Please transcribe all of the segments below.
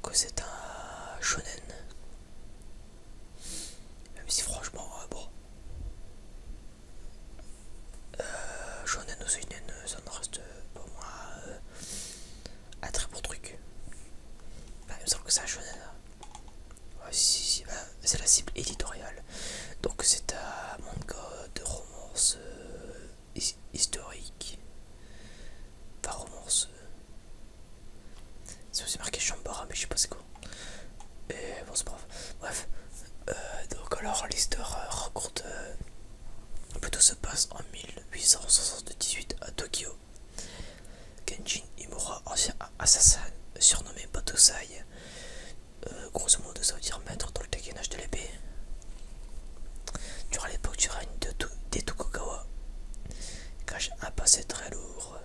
que c'est un shonen. Même si franchement, bon, shonen ou seinen, ça ne reste pour moi un très bon truc. Bah, il me semble que c'est un shonen. Hein. Ouais, si, bah, c'est la cible éditoriale. Donc c'est un manga de romance historique. Pas romance. C'est aussi marqué Chambara, mais je sais pas c'est quoi. Et bon, c'est pas grave. Bref. Donc alors l'histoire raconte plutôt se passe en 1878 à Tokyo. Kenjin Imura, ancien assassin surnommé Batosai, grosso modo ça veut dire maître dans le dégainage de l'épée, durant l'époque du règne des Tokugawa, cache un passé très lourd.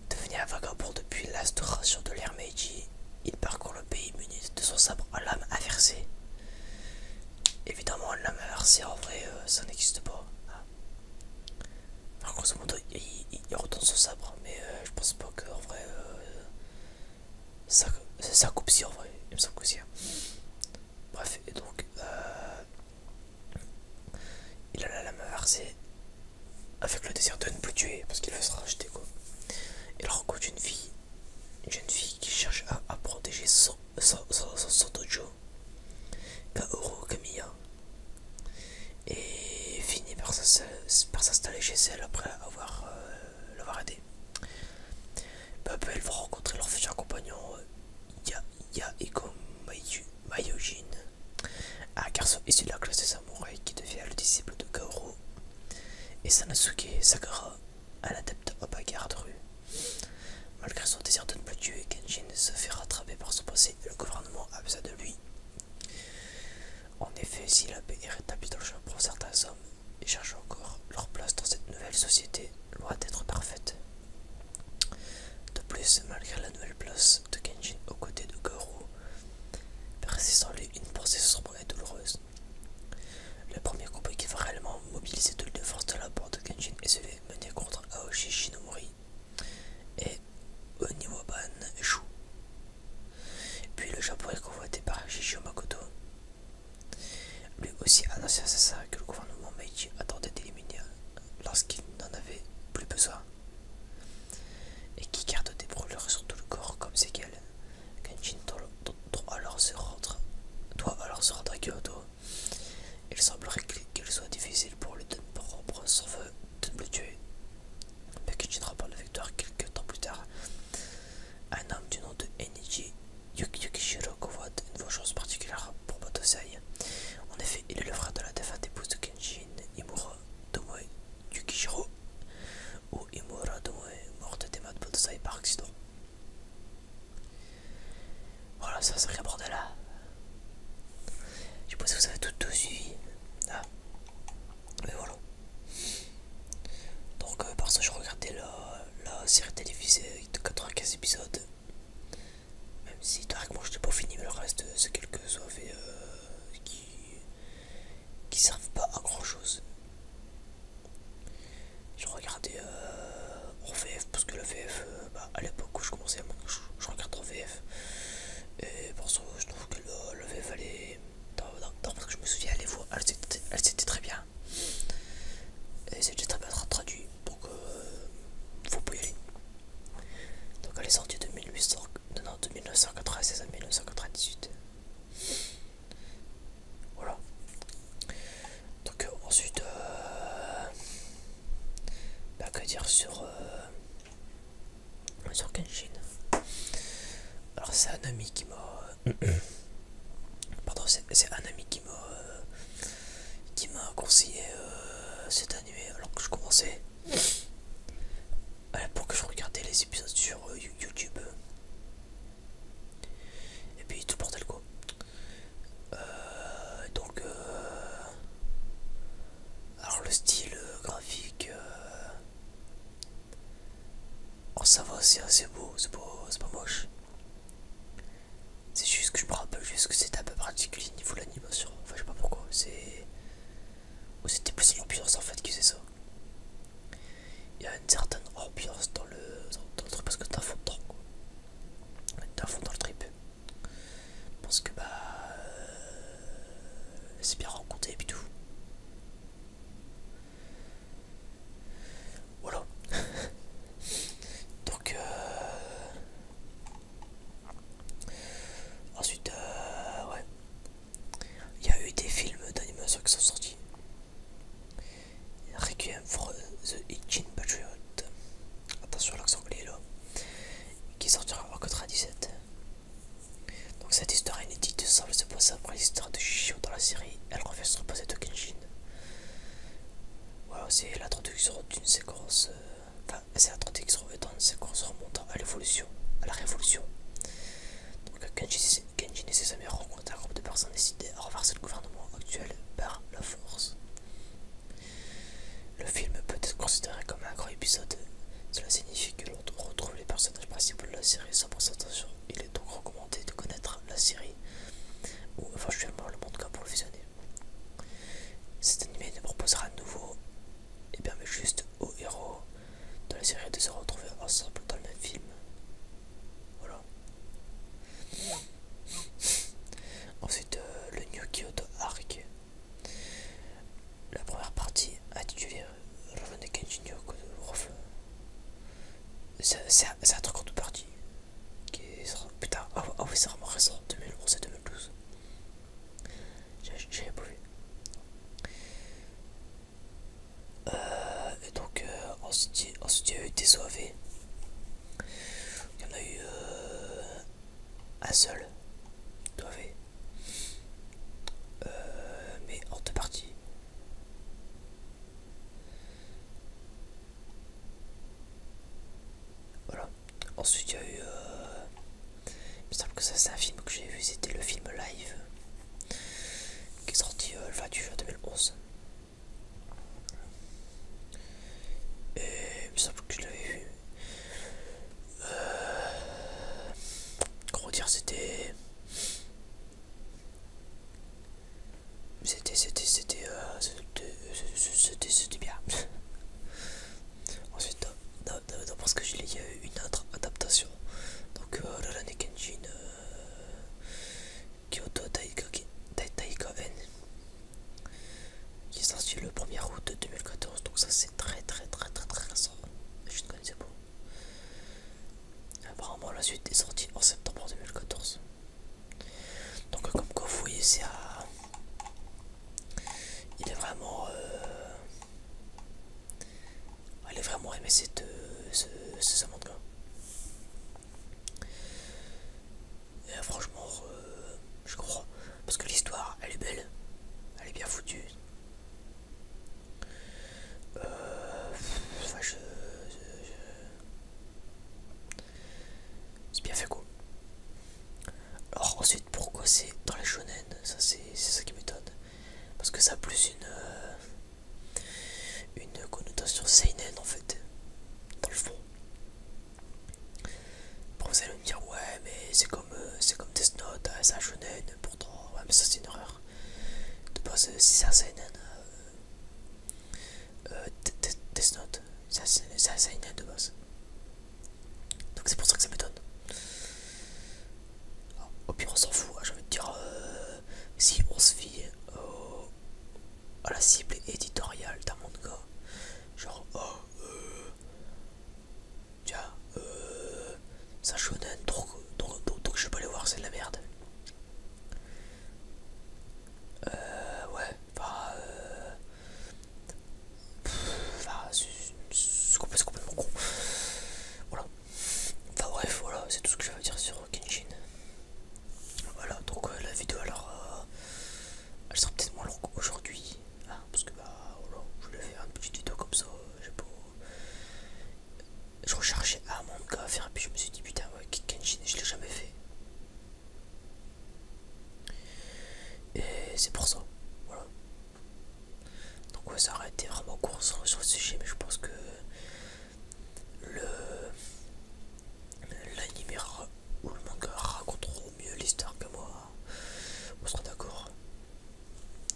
Devenu un vagabond depuis l'instauration de l'ère Meiji, il parcourt le pays muni de son sabre à lame inversée. Évidemment, la lame inversée en vrai ça n'existe pas. Enfin, grosso modo, il retourne son sabre, mais je pense pas qu'en vrai ça coupe si en vrai, il me semble que si. Hein. Bref, et donc il a la lame inversée avec le désir de ne plus tuer parce qu'il va se racheter quoi. Il rencontre une jeune fille qui cherche à protéger son dojo, Kaoru Kamiya, et finit par s'installer chez elle après l'avoir aidé. Peu à peu, elle va rencontrer leur futur compagnon Yaiko Mayojin, un garçon issu de la classe des samouraïs qui devient le disciple de Kaoru, et Sanosuke Sakura, un adepte en bagarre de rue. Malgré son désir de ne plus tuer, Kenjin se fait rattraper par son passé et le gouvernement a besoin de lui. En effet, si la paix est rétablie dans le Japon, certains hommes cherchent encore leur place dans cette nouvelle société, loin d'être parfaite. De plus, malgré la nouvelle place de Kenjin aux côtés de Kaoru, persiste en lui une pensée sombre et douloureuse. Le premier combat qui va réellement mobiliser toutes les forces de la bande de Kenjin est celui mené contre Aoshi Shinomori et Oniwaban échoue. Puis le Japon est convoité par Shishio Makoto, lui aussi un ancien assassin que le gouvernement Meiji attendait d'éliminer lorsqu'il n'en avait plus besoin, et qui garde des brûlures sur tout le corps comme séquelles. Kenjin doit alors se rendre à Kyoto. Il semblerait qu'il soit difficile pour lui de prendre son feu de ne le tuer. Mais Kenjin remporte la victoire quelques temps plus tard. Un homme du nom de Enichi Yukishiro convoite une vengeance particulière pour Batosai. En effet, il est le frère de la défunte épouse de Kenjin, Imura Tomoe Yukishiro, ou Imura Tomoe, morte des mains de Batosai par accident. Voilà, ça sacré bordel là. Je sais pas si vous avez tout suivi. Ah. Mais voilà. Donc par ça je regardais la série télévisée de 95 épisodes. Même si théoriquement je n'ai pas fini, mais le reste c'est quelques OAV qui servent pas à grand chose. Je regardais en VF parce que la VF, à l'époque où je commençais je regarde en VF. Et pour ça je trouve que la VF allait. Parce que je me souviens, les voix elles étaient très bien. Et c'était très bien traduit, donc faut pas y aller. Donc elle est sortie de 1996 à 1998. Voilà. Donc ensuite, que dire sur Kenshin. Alors c'est un ami qui m'a... Pardon, c'est un ami qui m'a conseillé cet animé alors que je commençais. À l'époque je regardais les épisodes sur YouTube. Et puis tout le bordel quoi. Donc alors le style graphique, oh ça va, c'est assez beau, c'est pas moche. C'est juste que je me rappelle juste que c'était un peu particulier niveau de l'animation. Enfin je sais pas pourquoi, c'était plus l'ambiance en fait qui faisait ça. Kenji et ses amis rencontrent un groupe de personnes décidées à renverser le gouvernement actuel par la force. Le film peut être considéré comme un grand épisode. Cela signifie que l'on retrouve les personnages principaux de la série sans présentation. Il est donc recommandé de connaître la série ou éventuellement le manga pour le visionner. Cet animé ne proposera à nouveau et permet juste aux héros de la série de se retrouver ensemble dans le même film. Voilà. Ensuite, le New Kyoto Arc. La première partie intitulée Rurouni Kenshin Yoku. C'est un truc en deux parties. Putain, ah oui, c'est vraiment récent, 2011 et 2012. J'avais pas vu. Et donc, ensuite il y a eu des OAV. Il y en a eu un seul OAV. Mais en deux parties. Voilà. Ensuite, il y a eu. Il me semble que ça, c'est un film que j'ai vu, c'était le film Live qui est sorti le 28 juin 2011. Et il me semble que je l'avais vu. Comment dire, c'était bien. Ensuite, parce que je l'ai, il y a eu une autre adaptation. Donc, Rurouni Kenshin Kyoto Taika-en qui est sorti le 1er août 2014. Donc, ça, c'est très récent. Je ne connaissais pas. Apparemment, la suite est sortie en septembre 2014. Donc, comme quoi, vous voyez, c'est à. Il est vraiment. Elle est vraiment aimé ce manga. Et franchement, je comprends. Parce que l'histoire, elle est belle. Elle est bien foutue. Enfin, c'est bien fait quoi. Alors ensuite, pourquoi c'est dans les shonen? Ça c'est ça qui m'étonne. Parce que ça a plus une connotation seinen en fait, dans le fond. Bon, vous allez me dire ouais mais c'est comme Death Note, c'est un shonen, pourtant ouais mais ça c'est une erreur. De base si c'est un seinen, Death Note, c'est un seinen de base. Donc c'est pour ça que ça m'étonne. Au pire on s'en fout, hein, j'ai envie de dire si on se fie à la cible éditoriale d'un manga, genre tiens c'est un shonen donc je vais pas aller voir, c'est de la merde. Ouais, c'est complètement con. Voilà. Enfin bref, voilà, c'est tout ce que j'avais à dire sur Kenshin. Voilà, donc la vidéo alors elle sera peut-être moins longue aujourd'hui, hein, parce que bah voilà, je voulais faire une petite vidéo comme ça, j'ai pas. Je recherchais un manga à faire et puis je me suis dit putain ouais, Kenshin je l'ai jamais fait. Et c'est pour ça, voilà. Donc ouais, ça aurait été vraiment court sur le sujet, mais je pense que l'anime ou le manga raconteront mieux l'histoire que moi. On sera d'accord.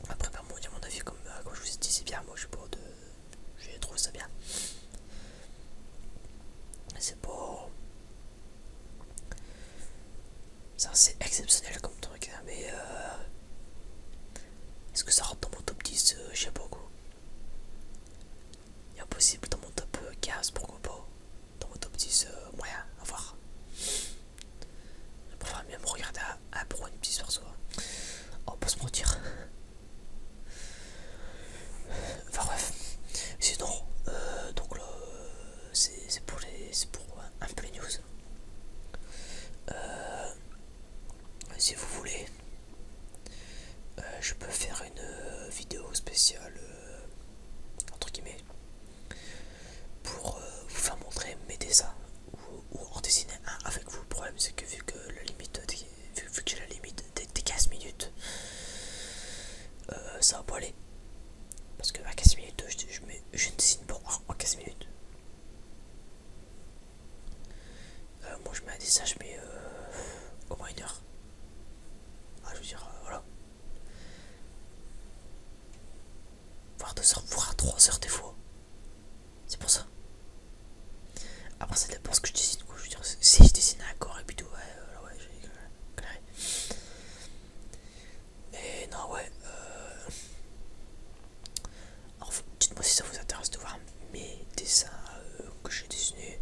Après, bah, moi, à mon avis, comme je vous ai dit, c'est bien. Moi, je sais pas de. J'ai trouvé ça bien. C'est pas. C'est assez exceptionnel comme truc, hein, mais. Est-ce que ça rentre dans mon top 10? Je sais pas quoi. Il est impossible dans mon top 15, pourquoi pas. Dans mon top 10, moyen, à voir. Je préfère même regarder un pro une petite perso. On peut se mentir. Enfin bref. Sinon, donc là, c'est pour un peu les news. Si vous voulez, je peux faire une vidéo spéciale entre guillemets pour vous heures des fois. C'est pour ça. Après ça dépend ce que je dessine quoi. Je veux dire, si je dessine un corps et puis tout, ouais, j'ai clairé. Mais non, ouais. Alors, dites-moi si ça vous intéresse de voir mes dessins que j'ai dessinés.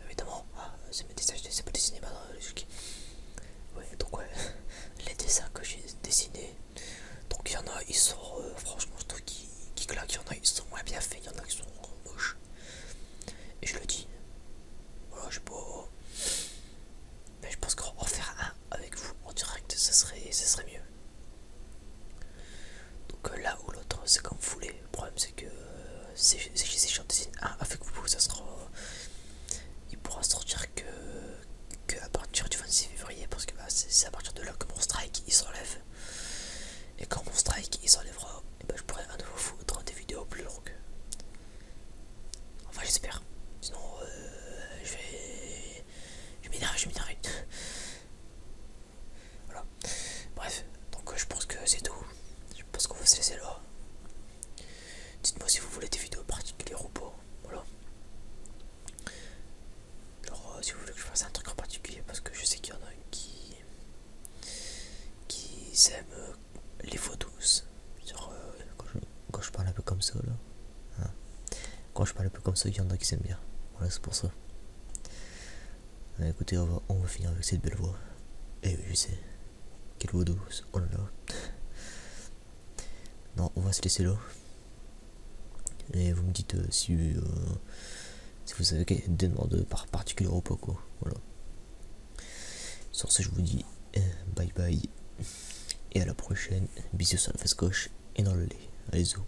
Évidemment, c'est mes dessins, je les ai pas dessinés maintenant. Ouais, donc ouais, les dessins que j'ai dessinés. Donc il y en a, ils sont franchement, je trouve qui claquent. Il y en a, ils sont moins bien faits. Il y en a qui sont moches. Et je le dis. Voilà, je sais pas. Mais je pense qu'en faire un avec vous en direct, ça serait mieux. Donc là ou l'autre, c'est comme vous voulez. Le problème, c'est que si j'en dessine un avec vous, ça sera. Il pourra sortir que à partir du 26 février, parce que bah, c'est à partir de là que mon strike il s'enlève. Et quand mon strike il s'enlèvera, et bah, je pourrai à nouveau foutre des vidéos plus longues. Enfin, j'espère. Sinon, je m'énerve. Voilà. Bref, donc je pense que c'est tout. Je pense qu'on va se laisser là. Dites-moi si vous voulez des vidéos particulières ou pas. Voilà. Alors, si vous voulez que je fasse un truc en particulier, parce que je sais qu'il y en a qui aiment les voix douces. Genre, quand je parle un peu comme ça, là. Hein. Quand je parle un peu comme ça, il y en a qui s'aiment bien. Voilà, c'est pour ça. Écoutez, on va finir avec cette belle voix. Et oui, je sais. Quelle voix douce. Oh là là. Non, on va se laisser là. Et vous me dites si vous avez des demandes particulières ou pas, quoi. Voilà. Sur ce, je vous dis bye bye. Et à la prochaine. Bisous sur la face gauche et dans le lait. Allez, zou.